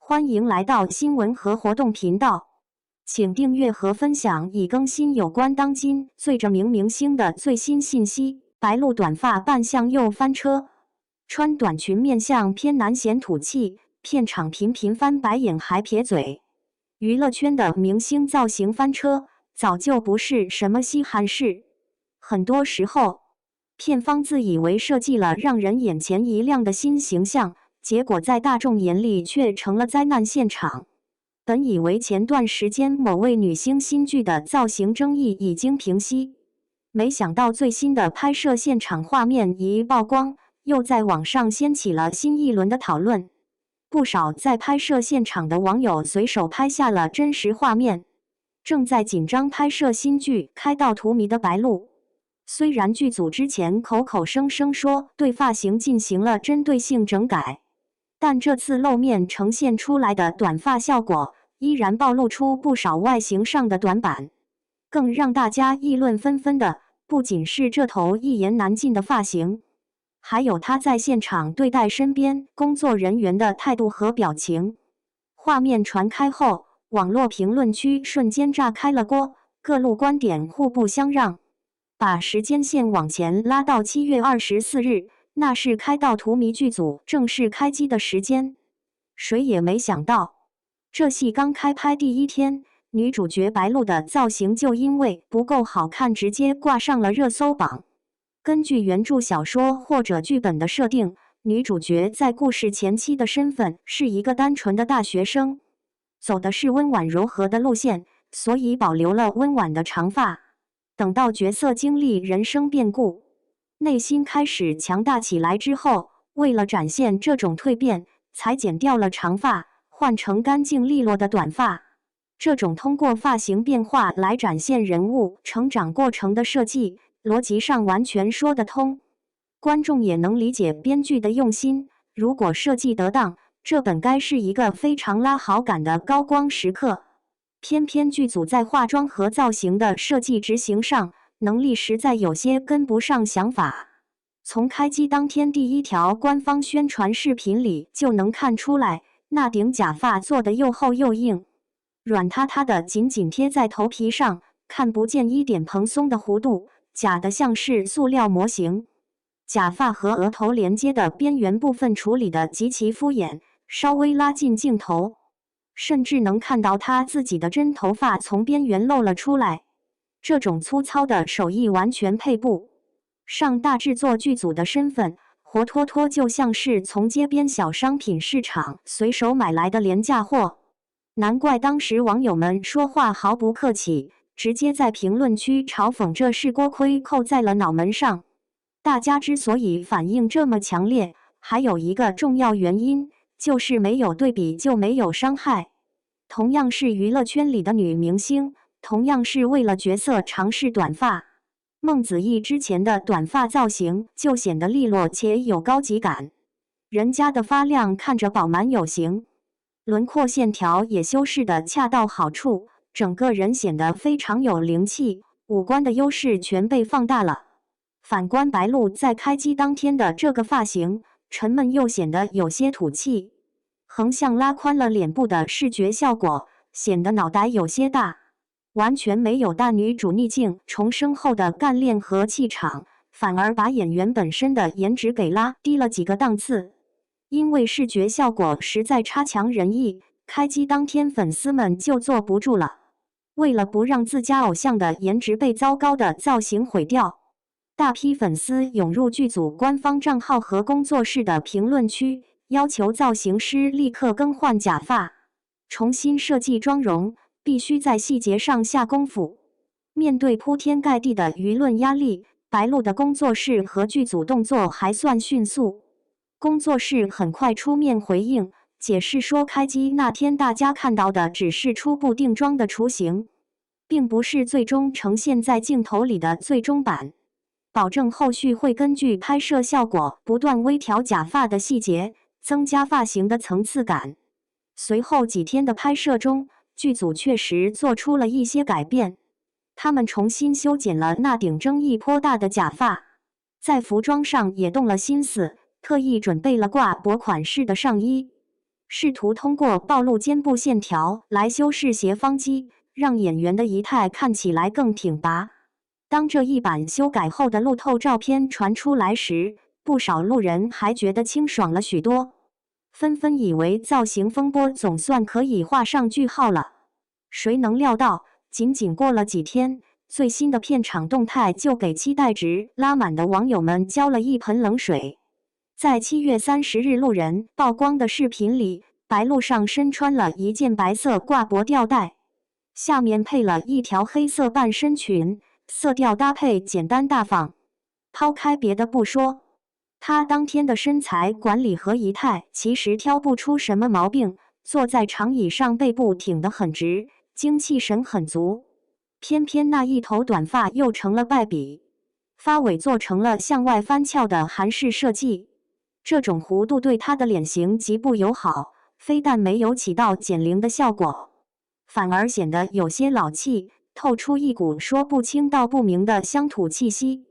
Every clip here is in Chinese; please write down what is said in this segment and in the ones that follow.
歡迎來到新聞和活動頻道，請訂閱和分享已更新有關當今最著名明星的最新信息。白鹿短髮扮相又翻車，穿短裙面相偏男顯土氣，片場頻頻翻白眼還撇嘴。娛樂圈的明星造型翻車，早就不是什麼稀罕事。很多時候，片方自以為設計了讓人眼前一亮的新形象，結果在大眾眼裡卻成了災難現場。本以為前段時間某位女星新劇的造型爭議已經平息，沒想到最新的拍攝現場畫面一曝光，又在網上掀起了新一輪的討論。不少在拍攝現場的網友隨手拍下了真實畫面，正在緊張拍攝新劇《開道荼蘼》的白鹿。雖然劇組之前口口聲聲說對髮型進行了針對性整改，但這次露面呈現出來的短髮效果依然暴露出不少外形上的短板。更讓大家議論紛紛的，不僅是這頭一言難盡的髮型，還有他在現場對待身邊工作人員的態度和表情。畫面傳開後，網絡評論區瞬間炸開了鍋，各路觀點互不相讓。把時間線往前拉到7月24日，那是《開道荼蘼》劇組正式開機的時間。誰也沒想到，這戲剛開拍第一天，女主角白鹿的造型就因為不夠好看，直接掛上了熱搜榜。根據原著小說或者劇本的設定，女主角在故事前期的身份是一個單純的大學生，走的是溫婉柔和的路線，所以保留了溫婉的長髮。等到角色經歷人生變故，內心開始強大起來之後，為了展現這種蛻變，才剪掉了長髮，換成乾淨利落的短髮。這種通過髮型變化來展現人物成長過程的設計，邏輯上完全說得通，觀眾也能理解編劇的用心。如果設計得當，這本該是一個非常拉好感的高光時刻。偏偏劇組在化妝和造型的設計執行上，能力實在有些跟不上想法。從開機當天第一條官方宣傳視頻裡就能看出來，那頂假髮做得又厚又硬，軟塌塌的緊緊貼在頭皮上，看不見一點蓬鬆的弧度，假得像是塑料模型。假髮和額頭連接的邊緣部分處理得極其敷衍，稍微拉近鏡頭，甚至能看到他自己的真頭髮從邊緣露了出來。這種粗糙的手藝完全配不上大製作劇組的身份，活脫脫就像是從街邊小商品市場隨手買來的廉價貨。難怪當時網友們說話毫不客氣，直接在評論區嘲諷這是鍋盔扣在了腦門上。大家之所以反應這麼強烈，還有一個重要原因，就是沒有對比就沒有傷害。同樣是娛樂圈裡的女明星，同樣是為了角色嘗試短髮，孟子義之前的短髮造型就顯得利落且有高級感，人家的髮量看着飽滿有型，輪廓線條也修飾得恰到好處，整個人顯得非常有靈氣，五官的優勢全被放大了。反觀白鹿在開機當天的這個髮型，沉悶又顯得有些土氣，橫向拉寬了臉部的視覺效果，顯得腦袋有些大，完全沒有大女主逆境重生後的幹練和氣場，反而把演員本身的顏值給拉低了幾個檔次。因為視覺效果實在差強人意，開機當天粉絲們就坐不住了。為了不讓自家偶像的顏值被糟糕的造型毀掉，大批粉絲湧入劇組官方賬號和工作室的評論區，要求造型師立刻更換假髮，重新設計妝容，必須在細節上下功夫。面對鋪天蓋地的輿論壓力，白鹿的工作室和劇組動作還算迅速。工作室很快出面回應，解釋說開機那天大家看到的只是初步定妝的雛形，並不是最終呈現在鏡頭裡的最終版。保證後續會根據拍攝效果不斷微調假髮的細節，增加髮型的層次感。隨後幾天的拍攝中，劇組確實做出了一些改變，他們重新修剪了那頂爭議頗大的假髮，在服裝上也動了心思，特意準備了掛脖款式的上衣，試圖通過暴露肩部線條來修飾斜方肌，讓演員的儀態看起來更挺拔。當這一版修改後的路透照片傳出來時，不少路人還覺得清爽了許多，紛紛以為造型風波總算可以畫上句號了。誰能料到，僅僅過了幾天，最新的片場動態就給期待值拉滿的網友們澆了一盆冷水。在7月30日路人曝光的視頻裡，白鹿上身穿了一件白色掛脖吊帶，下面配了一條黑色半身裙，色調搭配簡單大方。拋開別的不說，她當天的身材管理和儀態其實挑不出什麼毛病，坐在長椅上背部挺得很直，精氣神很足。偏偏那一頭短髮又成了敗筆，髮尾做成了向外翻翹的韓式設計。這種弧度對她的臉型極不友好，非但沒有起到減齡的效果，反而顯得有些老氣，透出一股說不清道不明的鄉土氣息。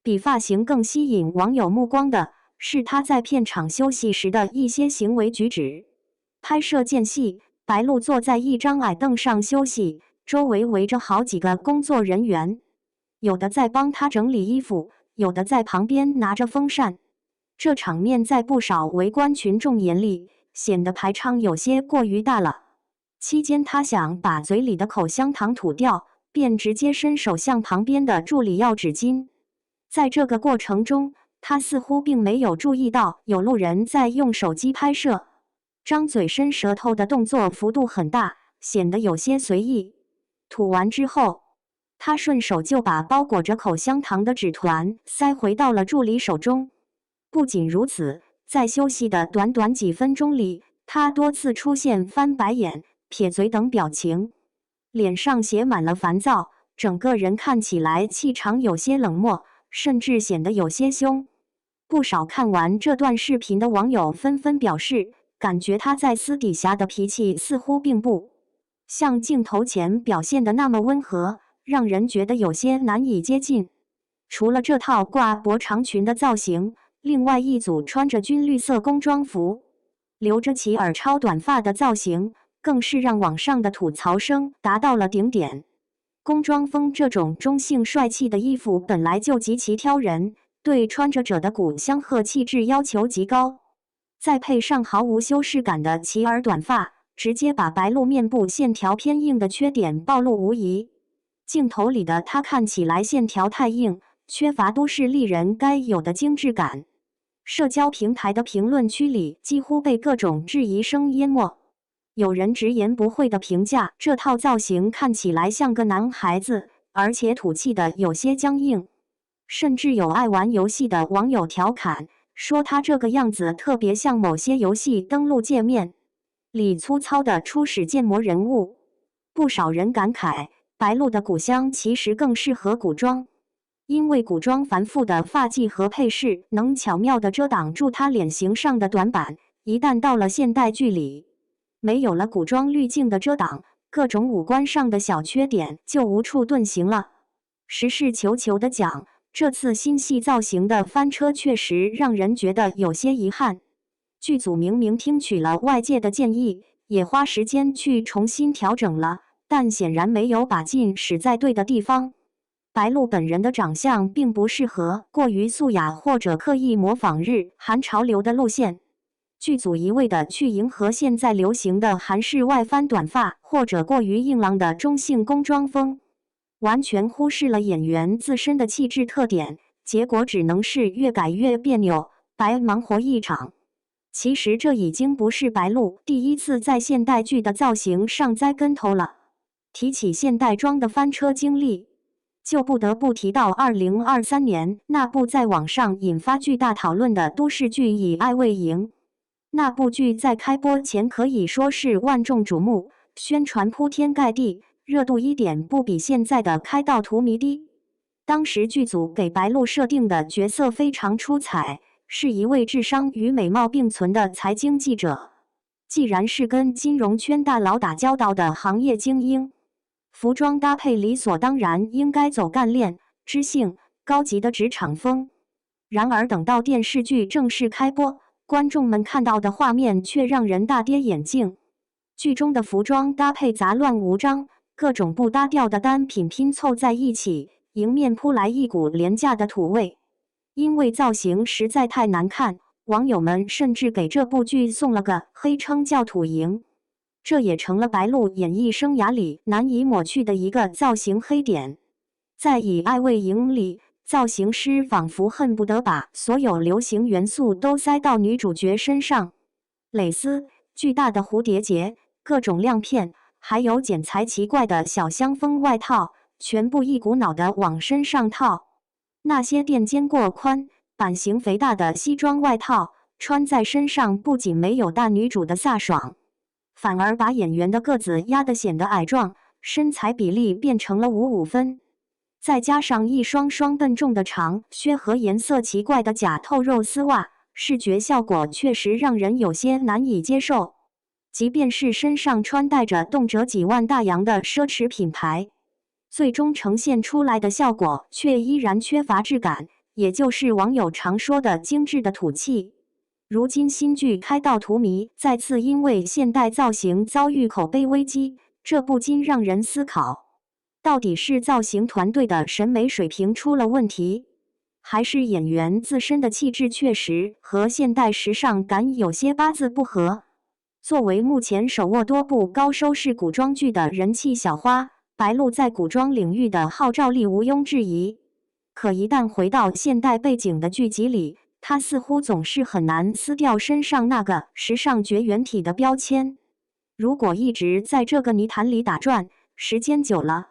比髮型更吸引網友目光的是她在片場休息時的一些行為舉止。拍攝間隙，白鹿坐在一張矮凳上休息，周圍圍着好幾個工作人員，有的在幫她整理衣服，有的在旁邊拿着風扇。這場面在不少圍觀群眾眼裡，顯得排場有些過於大了。期間，他想把嘴裡的口香糖吐掉，便直接伸手向旁邊的助理要紙巾。在這個過程中，他似乎並沒有注意到有路人在用手機拍攝，張嘴伸舌頭的動作幅度很大，顯得有些隨意。吐完之後，他順手就把包裹着口香糖的紙團塞回到了助理手中。不僅如此，在休息的短短幾分鐘裡，他多次出現翻白眼、撇嘴等表情，臉上寫滿了煩躁，整個人看起來氣場有些冷漠，甚至顯得有些兇。不少看完這段視頻的網友紛紛表示，感覺他在私底下的脾氣似乎並不像鏡頭前表現的那麼溫和，讓人覺得有些難以接近。除了這套掛脖長裙的造型，另外一組穿着軍綠色工裝服、留着齊耳超短髮的造型，更是讓網上的吐槽聲達到了頂點。工裝風這種中性帥氣的衣服本來就極其挑人，對穿着者的古香賀氣質要求極高，再配上毫無修飾感的齊耳短髮，直接把白鹿面部線條偏硬的缺點暴露無遺。鏡頭裡的她看起來線條太硬，缺乏都市麗人該有的精緻感。社交平台的評論區裡幾乎被各種質疑聲淹沒，有人直言不諱地評價這套造型看起來像個男孩子，而且吐氣的有些僵硬，甚至有愛玩遊戲的網友調侃說他這個樣子特別像某些遊戲登錄界面裡粗糙的初始建模人物。不少人感慨，白鹿的古香其實更適合古裝。因為古裝繁複的髮髻和配飾能巧妙地遮擋住她臉型上的短板，一旦到了現代劇裡，沒有了古裝濾鏡的遮擋，各種五官上的小缺點就無處遁形了。實事求是地講，這次新戲造型的翻車確實讓人覺得有些遺憾。劇組明明聽取了外界的建議，也花時間去重新調整了，但顯然沒有把勁使在對的地方。白鹿本人的長相並不適合過於素雅或者刻意模仿日韓潮流的路線，劇組一味地去迎合現在流行的韓式外翻短髮或者過於硬朗的中性工裝風，完全忽視了演員自身的氣質特點，結果只能是越改越別扭，白忙活一場。其實這已經不是白鹿第一次在現代劇的造型上栽跟頭了。提起現代裝的翻車經歷，就不得不提到2023年那部在網上引發巨大討論的都市劇《以愛為營》。那部劇在開播前可以說是萬眾矚目，宣傳鋪天蓋地，熱度一點不比現在的開道荼蘼低。當時劇組給白鹿設定的角色非常出彩，是一位智商與美貌並存的財經記者。既然是跟金融圈大佬打交道的行業精英，服裝搭配理所當然應該走幹練、知性、高級的職場風。然而等到電視劇正式開播，觀眾們看到的畫面卻讓人大跌眼鏡。劇中的服裝搭配雜亂無章，各種不搭調的單品拼湊在一起，迎面撲來一股廉價的土味。因為造型實在太難看，網友們甚至給這部劇送了個黑稱叫土營，這也成了白鹿演藝生涯裡難以抹去的一個造型黑點。在《以愛為營》裡，造型師仿佛恨不得把所有流行元素都塞到女主角身上，蕾絲、巨大的蝴蝶結、各種亮片，還有剪裁奇怪的小香風外套，全部一股腦地往身上套。那些墊肩過寬、版型肥大的西裝外套，穿在身上不僅沒有大女主的飒爽，反而把演員的個子壓得顯得矮壯，身材比例變成了5-5分。再加上一雙雙笨重的長靴和顏色奇怪的假透肉絲襪，視覺效果確實讓人有些難以接受。即便是身上穿戴着動輒幾萬大洋的奢侈品牌，最終呈現出來的效果卻依然缺乏質感，也就是網友常說的精緻的土氣。如今新劇開道荼蘼再次因為現代造型遭遇口碑危機，這不禁讓人思考，到底是造型團隊的審美水平出了問題，還是演員自身的氣質確實和現代時尚感有些八字不合？作為目前手握多部高收視古裝劇的人氣小花，白鹿在古裝領域的號召力毋庸置疑。可一旦回到現代背景的劇集裡，她似乎總是很難撕掉身上那個時尚絕緣體的標籤。如果一直在這個泥潭裡打轉，時間久了，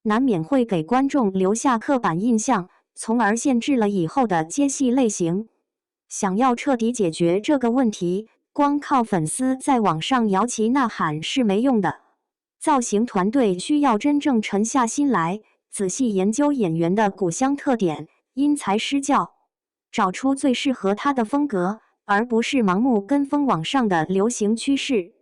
難免會給觀眾留下刻板印象，從而限制了以後的接戲類型。想要徹底解決這個問題，光靠粉絲在網上搖旗吶喊是沒用的。造型團隊需要真正沉下心來，仔細研究演員的骨相特點，因材施教，找出最適合他的風格，而不是盲目跟風網上的流行趨勢。